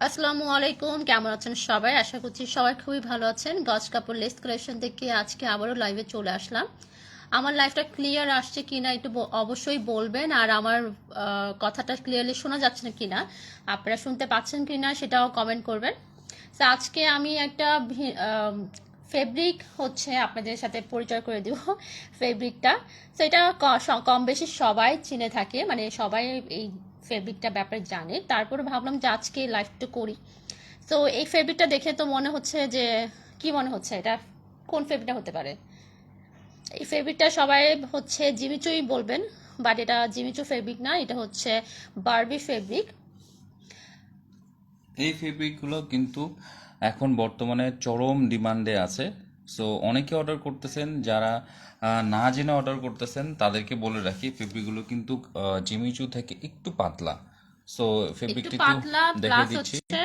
আসসালামু আলাইকুম, কেমন আছেন সবাই? আশা করছি সবাই খুবই ভালো আছেন। গজ কাপড় লেস কালেকশন থেকে আজকে আবারও লাইভে চলে আসলাম। আমার লাইভটা ক্লিয়ার আসছে কিনা একটু অবশ্যই বলবেন। আর আমার কথাটা ক্লিয়ারলি শোনা যাচ্ছে না কিনা, আপনারা শুনতে পাচ্ছেন কিনা সেটাও কমেন্ট করবেন। তো আজকে আমি একটা ফেব্রিক হচ্ছে আপনাদের সাথে পরিচয় করে দিব ফেব্রিকটা। তো এটা কম বেশি সবাই চিনে থাকে, মানে সবাই এই ফেব্রিকটা ব্যাপারে জানে। তারপরে ভাবলাম যে আজকে লাইভটা করি। তো এই ফেব্রিকটা দেখে তো মনে হচ্ছে যে, কি মনে হচ্ছে এটা কোন ফেব্রিকটা হতে পারে? এই ফেব্রিকটা সবাই হচ্ছে জিমিচুই বলবেন, বাট এটা জিমিচু ফেব্রিক না, এটা হচ্ছে বারবি ফেব্রিক। এই ফেব্রিকগুলো কিন্তু এখন বর্তমানে চরম ডিমান্ডে আছে। সো অনেকে অর্ডার করতেছেন, যারা না জেনে অর্ডার করতেছেন তাদেরকে বলে রাখি ফেব্রিকগুলো কিন্তু জিমিচু থেকে একটু পাতলা। সো একটু ফেব্রিকটা একটু পাতলা দেখে প্লাস দিচ্ছি। হচ্ছে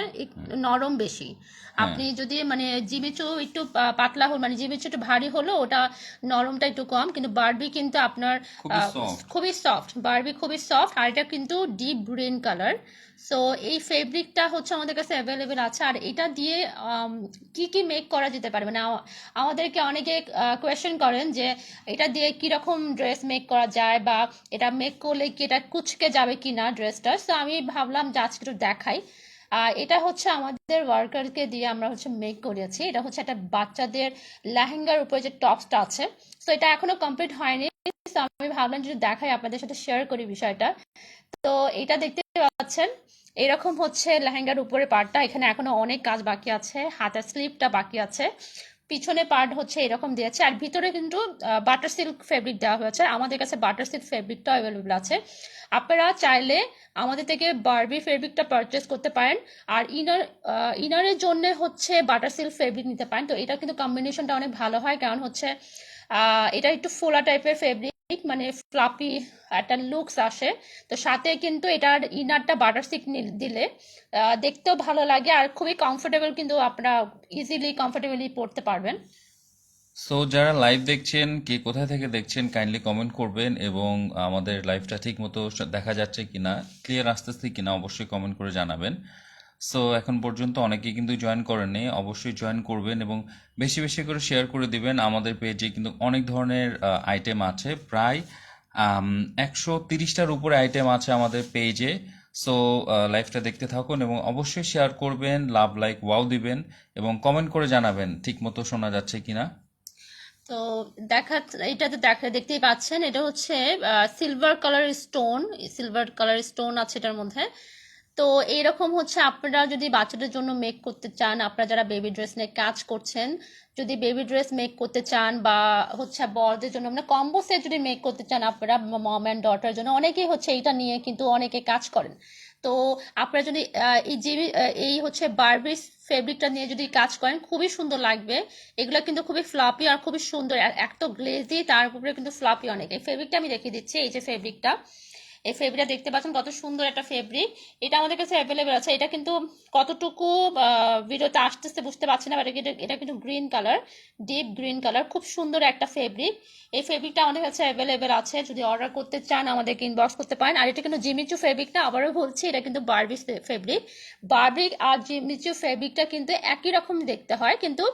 নরম বেশি। হ্যাঁ, আপনি যদি মানে জিমিচু একটু পাতলা হল, মানে জিমিচু একটু ভারী হলো, ওটা নরমটা একটু কম। কিন্তু বারবি কিন্তু আপনার খুবই সফট। খুবই সফট, বারবি খুবই সফট। আর এটা কিন্তু ডিপ গ্রিন কালার। সো এই ফেব্রিকটা হচ্ছে আমাদের কাছে অ্যাভেলেবেল আছে। আর এটা দিয়ে কি কি মেক করা যেতে পারে, মানে আমাদেরকে অনেকে কোয়েশ্চেন করেন যে এটা দিয়ে কিরকম ড্রেস মেক করা যায়, বা এটা মেক করলে কি এটা কুচকে যাবে কিনা ড্রেসটা। সো আমি ভাবলাম যে আজকে একটু দেখাই। এটা হচ্ছে আমাদের ওয়ার্কারকে দিয়ে আমরা হচ্ছে মেক করিয়েছি। এটা হচ্ছে একটা বাচ্চাদের লেহেঙ্গার উপরে যে টপসটা আছে, তো এটা এখনো কমপ্লিট হয়নি। তো আমি ভাবলাম যদি দেখাই, আপনাদের সাথে শেয়ার করি বিষয়টা। তো এটা দেখতে পাচ্ছেন, এরকম হচ্ছে লেহেঙ্গার উপরে পার্টটা। এখানে এখনো অনেক কাজ বাকি আছে, হাতের স্লিপটা বাকি আছে। পিছনে পার্ট হচ্ছে এরকম দিয়েছে, আর ভিতরে কিন্তু বাটার সিল্ক ফেব্রিক দেওয়া হয়েছে। আমাদের কাছে বাটার সিল্ক ফেব্রিকটা অ্যাভেলেবল আছে। আপনারা চাইলে আমাদের থেকে বারবি ফেব্রিকটা পারচেস করতে পারেন। আর ইনারের জন্য হচ্ছে বাটার সিল্ক ফেব্রিক নিতে পারেন। তো এটা কিন্তু কম্বিনেশনটা অনেক ভালো হয়, কারণ হচ্ছে এটা একটু ফোলা টাইপের ফেব্রিক, মানে ফ্লাপি একটা লুকস আসে। তো সাথে কিন্তু এটার ইনারটা বাটার সিল্ক দিলে দেখতেও ভালো লাগে, আর খুবই কমফোর্টেবল, কিন্তু আপনারা ইজিলি কমফোর্টেবলি পরতে পারবেন। সো যারা লাইভ দেখছেন, কে কোথায় থেকে দেখছেন কাইন্ডলি কমেন্ট করবেন, এবং আমাদের লাইভটা ঠিক মতো দেখা যাচ্ছে কিনা, ক্লিয়ার আসতেছে কিনা অবশ্যই কমেন্ট করে জানাবেন। সো এখন পর্যন্ত অনেকেই কিন্তু জয়েন করেননি, অবশ্যই জয়েন করবেন এবং বেশি বেশি করে শেয়ার করে দিবেন। আমাদের পেজে কিন্তু অনেক ধরনের আইটেম আছে, প্রায় 130টার উপরে আইটেম আছে আমাদের পেজে। সো লাইভটা দেখতে থাকুন এবং অবশ্যই শেয়ার করবেন, লাভ লাইক ওয়াও দিবেন এবং কমেন্ট করে জানাবেন ঠিক মতো শোনা যাচ্ছে কিনা। তো দেখা, এটা তো দেখতেই পাচ্ছেন, এটা হচ্ছে silver colour stone, silver colour stone আছে এটার মধ্যে। তো এইরকম হচ্ছে আপনারা যদি বাচ্চাদের জন্য মেক করতে চান, আপনারা যারা বেবি ড্রেস নিয়ে কাজ করছেন, যদি বেবি ড্রেস মেক করতে চান, বা হচ্ছে বড়দের জন্য মানে কম্বো সেট যদি মেক করতে চান আপনারা, মম অ্যান্ড ডটার জন্য, অনেকেই হচ্ছে এইটা নিয়ে কিন্তু অনেকে কাজ করেন। তো আপনারা যদি এই হচ্ছে বারবিস ফেব্রিকটা নিয়ে যদি কাজ করেন, খুবই সুন্দর লাগবে। এগুলো কিন্তু খুবই ফ্লাপি আর খুবই সুন্দর, আর এক তো গ্লেজি, তার উপরে কিন্তু ফ্লাপি অনেক। এই ফেব্রিকটা আমি রেখে দিচ্ছি, এই যে ফেব্রিকটা, এই ফেব্রিকটা দেখতে পাচ্ছেন কত সুন্দর একটা ফেব্রিক। এটা আমাদের কাছে অ্যাভেলেবেল আছে। এটা কিন্তু কতটুকু ভিডিওতে আসতেছে বুঝতে পারছি না, বাট এটা কিন্তু green colour, deep green colour, খুব সুন্দর একটা ফেব্রিক। এই ফেব্রিকটা আমাদের কাছে অ্যাভেলেবেল আছে, যদি অর্ডার করতে চান আমাদেরকে ইনবক্স করতে পারেন। আর এটা কিন্তু জিমিচু ফেব্রিক না, আবারও বলছি, এটা কিন্তু বারবি ফেব্রিক। বারবি আর জিমিচু ফেব্রিকটা কিন্তু একই রকম দেখতে হয়, কিন্তু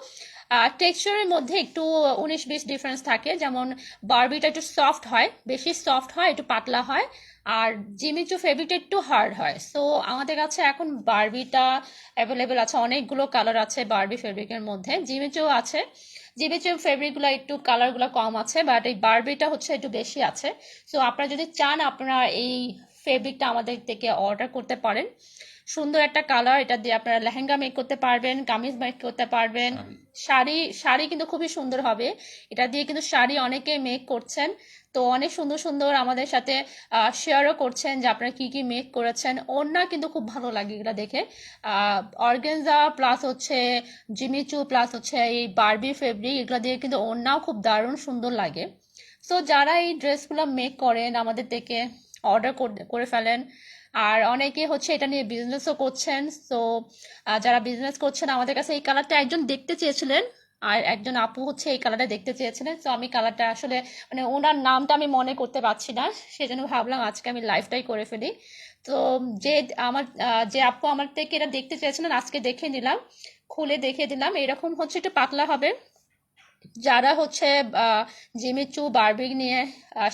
টেক্সচারের মধ্যে একটু 19-20 ডিফারেন্স থাকে। যেমন বারবিটা একটু সফট হয়, বেশি সফট হয়, একটু পাতলা হয়। আর জিমিচু ফেব্রিকটা একটু হার্ড হয়। সো আমাদের কাছে এখন বারবিটা অ্যাভেলেবেল আছে, অনেকগুলো কালার আছে বারবি ফেব্রিকের মধ্যে। জিমিচু আছে, জিমিচু ফেব্রিকগুলো একটু কালারগুলো কম আছে, বাট এই বারবিটা হচ্ছে একটু বেশি আছে। সো আপনারা যদি চান, আপনারা এই ফেব্রিকটা আমাদের থেকে অর্ডার করতে পারেন। সুন্দর একটা কালার, এটা দিয়ে আপনারা লেহেঙ্গা মেক করতে পারবেন, কামিজ মেক করতে পারবেন। শাড়ি শাড়ি কিন্তু খুবই সুন্দর হবে। এটা দিয়ে কিন্তু শাড়ি অনেকে মেক করছেন। তো অনেক সুন্দর সুন্দর আমাদের সাথে শেয়ারও করছেন যে আপনারা কি কি মেক করেছেন। ওড়না কিন্তু খুব ভালো লাগে এগুলো দেখে। অর্গেনজা প্লাস হচ্ছে জিমিচু প্লাস হচ্ছে এই বারবি ফেব্রিক, এগুলো দিয়ে কিন্তু ওড়নাও খুব দারুণ সুন্দর লাগে। সো যারা এই ড্রেসগুলো মেক করেন আমাদের থেকে অর্ডার করে ফেলেন। আর অনেকে হচ্ছে এটা নিয়ে বিজনেসও করছেন। সো যারা বিজনেস করছেন আমাদের কাছে, এই কালারটা একজন দেখতে চেয়েছিলেন, আর একজন আপু হচ্ছে এই কালারটা দেখতে চেয়েছিলেন। তো আমি কালারটা আসলে মানে ওনার নামটা আমি মনে করতে পারছি না, সেজন্য ভাবলাম আজকে আমি লাইভটাই করে ফেলি। তো যে যে আপু আমার থেকে এটা দেখতে চেয়েছিলেন আজকে দেখে নিলাম, খুলে দেখে দিলাম। এরকম হচ্ছে একটু পাতলা হবে। যারা হচ্ছে জিমি চু বারবি নিয়ে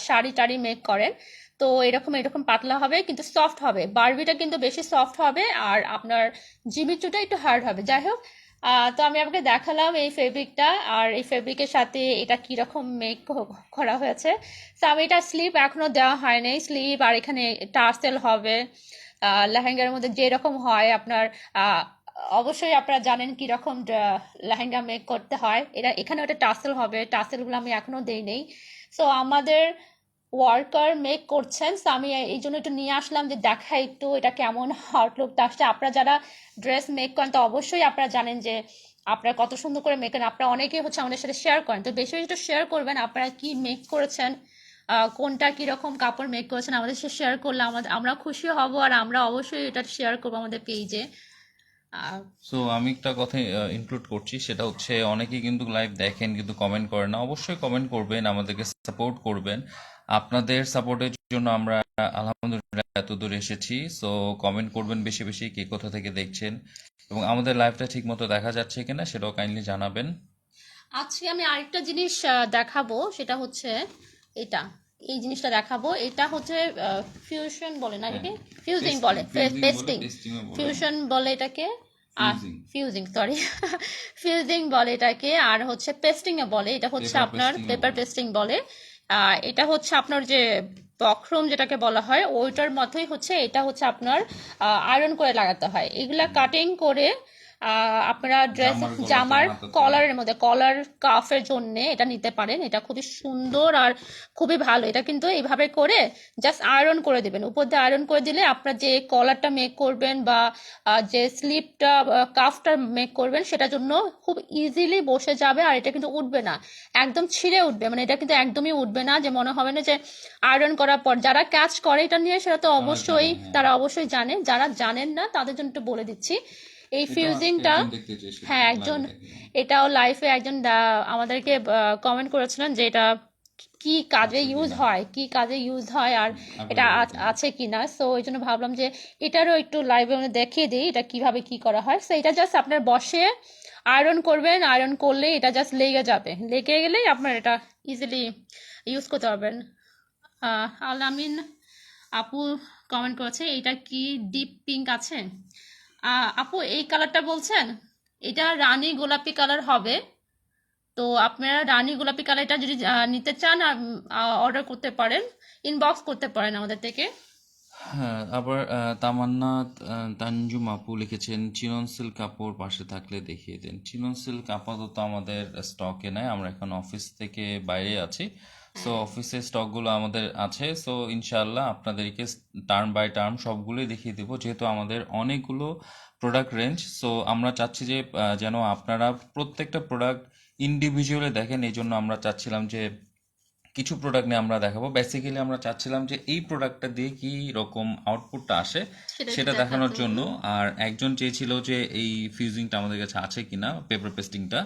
শাড়ি টাড়ি মেক করেন, তো এরকম এরকম পাতলা হবে কিন্তু সফট হবে। বারবিটা কিন্তু বেশি সফট হবে আর আপনার জিমি চুটা একটু হার্ড হবে। যাই হোক, তো আমি আপনাকে দেখালাম এই ফেব্রিকটা, আর এই ফেব্রিকের সাথে এটা কিরকম মেক করা হয়েছে। তো আমি এটা স্লিপ এখনো দেওয়া হয়নি, স্লিপ আর এখানে টার্সেল হবে। লেহেঙ্গার মধ্যে যেরকম হয় আপনার, আহ, অবশ্যই আপনারা জানেন কিরকম লেহেঙ্গা মেক করতে হয়। এটা এখানে ওটা টাসেল হবে, টাসেলগুলো আমি এখনো দেই নেই। সো আমাদের ওয়ার্কার মেক করছেন, সো আমি এই জন্য একটু নিয়ে আসলাম যে দেখা একটু এটা কেমন আউটলুকটা আসছে। আপনারা যারা ড্রেস মেক করেন তো অবশ্যই আপনারা জানেন যে আপনারা কত সুন্দর করে মেক করেন। আপনারা অনেকেই হচ্ছে আমাদের সাথে শেয়ার করেন, তো বেশি বেশি একটু শেয়ার করবেন আপনারা কি মেক করেছেন, কোনটা কিরকম কাপড় মেক করেছেন আমাদের সাথে শেয়ার করলে আমরা খুশি হব, আর আমরা অবশ্যই এটা শেয়ার করবো আমাদের পেজে। সো আমি একটা কথা ইনক্লুড করছি, সেটা হচ্ছে অনেকেই কিন্তু লাইভ দেখেন কিন্তু কমেন্ট করেন না। অবশ্যই কমেন্ট করবেন, আমাদেরকে সাপোর্ট করবেন। আপনাদের সাপোর্টের জন্য আমরা আলহামদুলিল্লাহ এত দূর এসেছি। সো কমেন্ট করবেন বেশি বেশি, কে কোথা থেকে দেখছেন এবং আমাদের লাইভটা ঠিক মতো দেখা যাচ্ছে কিনা সেটাও কাইন্ডলি জানাবেন। আজকে আমি আরেকটা জিনিস দেখাবো, সেটা হচ্ছে এটা, এই জিনিসটা দেখাবো। এটা হচ্ছে ফিউশন বলে না এটাকে, ফিউজিং বলে, পেস্টিং, ফিউশন বলে এটাকে, আর ফিউজিং, সরি, ফিউজিং বলে এটাকে, আর হচ্ছে পেস্টিং এ বলে। এটা হচ্ছে আপনার পেপার পেস্টিং বলে। এটা হচ্ছে আপনার যে বক্রম যেটাকে বলা হয় ওইটার মতোই হচ্ছে, এটা হচ্ছে আপনার আয়রন করে লাগাতে হয়। এগুলা কাটিং করে আপনারা ড্রেস জামার কলারের মধ্যে, কলার কাফের জন্য এটা নিতে পারেন। এটা খুবই সুন্দর আর খুবই ভালো। এটা কিন্তু এইভাবে করে জাস্ট আয়রন করে দিবেন, উপর দিয়ে আয়রন করে দিলে আপনার যে কলারটা মেক করবেন বা যে স্লিপটা কাফটা মেক করবেন সেটার জন্য খুব ইজিলি বসে যাবে, আর এটা কিন্তু উঠবে না, একদম ছিঁড়ে উঠবে। মানে এটা কিন্তু একদমই উঠবে না, যে মনে হবে না যে আয়রন করার পর। যারা কাজ করে এটা নিয়ে সেটা তো অবশ্যই তারা অবশ্যই জানে, যারা জানেন না তাদের জন্য একটু বলে দিচ্ছি। এই ফিউজিংটা, হ্যাঁ একজন, এটাও লাইফে একজন আমাদেরকে কমেন্ট করেছিলেন যে এটা কি কাজে ইউজ হয়, কি কাজে ইউজ হয় আর এটা আছে কিনা। সো এই জন্য ভাবলাম যে এটারও একটু লাইভে দেখিয়ে দিই এটা কিভাবে কি করা হয়। সো এটা জাস্ট আপনার বসে আয়রন করবেন, আয়রন করলে এটা জাস্ট লেগে যাবে, লেগে গেলেই আপনার এটা ইজিলি ইউজ করতে পারবেন। আল আমিন আপু কমেন্ট করেছে এটা কি ডিপ পিঙ্ক আছে। আপু এই কালারটা বলছেন, এটা রানী গোলাপি কালার হবে। তো আপনারা রানী গোলাপি কালারটা যদি নিতে চান অর্ডার করতে পারেন, ইনবক্স করতে পারেন আমাদের থেকে। হ্যাঁ, আবার তামান্না তানজুম আপু লিখেছেন চিনন সিল্ক কাপড় পাশে থাকলে দেখিয়ে দেন। চিনন সিল্ক আপাতত আমাদের স্টকে নাই, আমরা এখন অফিস থেকে বাইরে আছি। সো অফিসের স্টকগুলো আমাদের আছে। সো ইনশাআল্লাহ আপনাদেরকে টার্ম বাই টার্ম সবগুলোই দেখিয়ে দেবো, যেহেতু আমাদের অনেকগুলো প্রোডাক্ট রেঞ্জ। সো আমরা চাচ্ছি যে যেন আপনারা প্রত্যেকটা প্রোডাক্ট ইন্ডিভিজুয়ালি দেখেন। এই জন্য আমরা চাচ্ছিলাম যে কিছু প্রোডাক্ট নিয়ে আমরা দেখাবো। বেসিক্যালি আমরা চাচ্ছিলাম যে এই প্রোডাক্টটা দিয়ে কি রকম আউটপুটটা আসে সেটা দেখানোর জন্য। আর একজন চেয়েছিল যে এই ফিউজিংটা আমাদের কাছে আছে কিনা, পেপার পেস্টিংটা।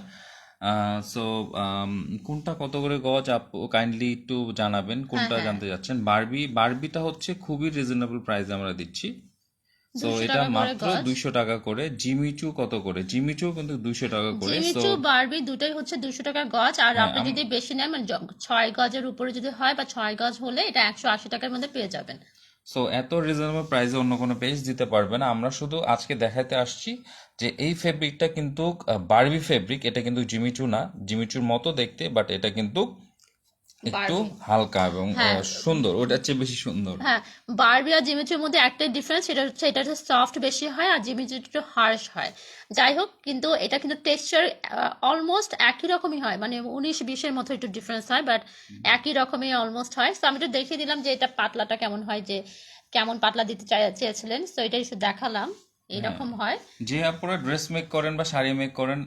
সো কোনটা কত করে গজ, আপু কাইন্ডলি একটু জানাবেন কোনটা জানতে যাচ্ছেন। বারবিটা হচ্ছে খুবই রিজনেবল প্রাইসে আমরা দিচ্ছি। সো 200 এটা টাকা করে মাত্র গজ। 200 টাকা করে। জিমিচু কত করে? জিমিচু কিন্তু 200 টাকা করে। সো জিমিচু বারবি দুটাই হচ্ছে 200 টাকা গজ, আর আপনি যদি বেশি নেন মানে 6 গজের উপরে যদি হয় বা 6 গজ হলে এটা 180 টাকার মধ্যে পেয়ে যাবেন। সো এত রিজনেবল প্রাইসে অন্য কোনো পেজ দিতে পারবে না। আমরা শুধু আজকে দেখাতে আসছি যে এই ফেব্রিকটা কিন্তু বারবি ফেব্রিক, এটা কিন্তু জিমিচু না, জিমিচুর মতো দেখতে, বাট এটা কিন্তু একটু হালকা এবং সুন্দর, ওটার চেয়ে বেশি সুন্দর। হ্যাঁ, বারবি আর জিমিচুর মধ্যে একটাই ডিফারেন্স, সেটা হচ্ছে এটা হচ্ছে সফট বেশি হয় আর জিমিচু একটু হার্শ হয়। যাই হোক, কিন্তু এটা কিন্তু টেক্সচার অলমোস্ট একই রকমই হয়, মানে 19-20-এর মতো একটু ডিফারেন্স হয়, বাট একই রকমই অলমোস্ট হয়। তো আমি একটু দেখিয়ে দিলাম যে এটা পাতলাটা কেমন হয়, যে কেমন পাতলা দিতে চেয়েছিলেন। তো এটা একটু দেখালাম, এরকম হয়। যে আপনারা ড্রেস মেক করেন বা শাড়ি মেক করেন,